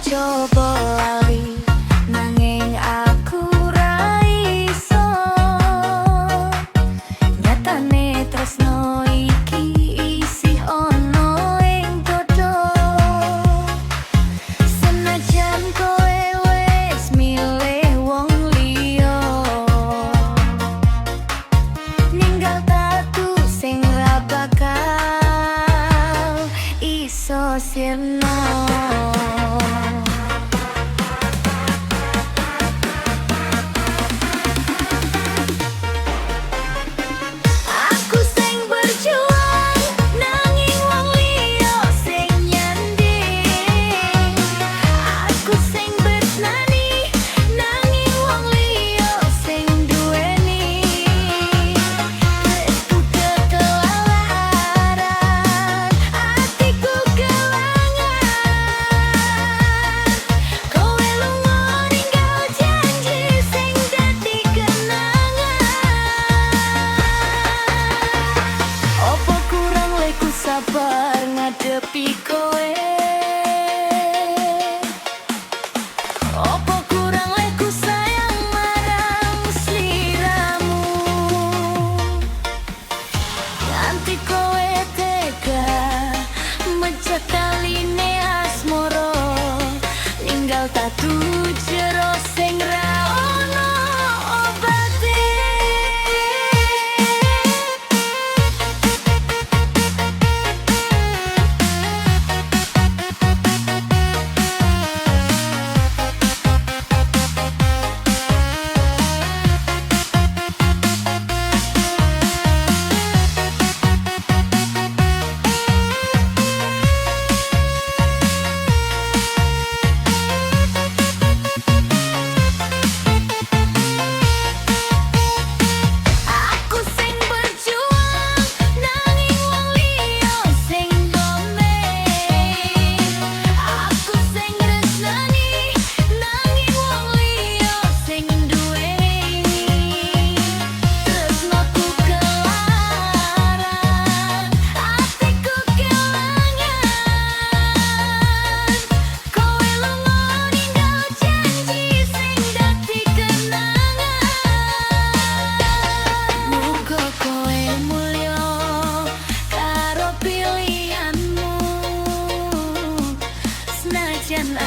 coba lali nanging aku ra iso. Nyatane tresno iki isih ono ing dodo. Senajan kowe wis milih wong liya, ninggal tatu sing ra bakal iso sirna. Sabar ngadepi kowe, opo kurang leku sayang marang sliramu. Nganti kowe tega mecah taline asmara, ninggal tatu jero sing ra ono obate. Senajan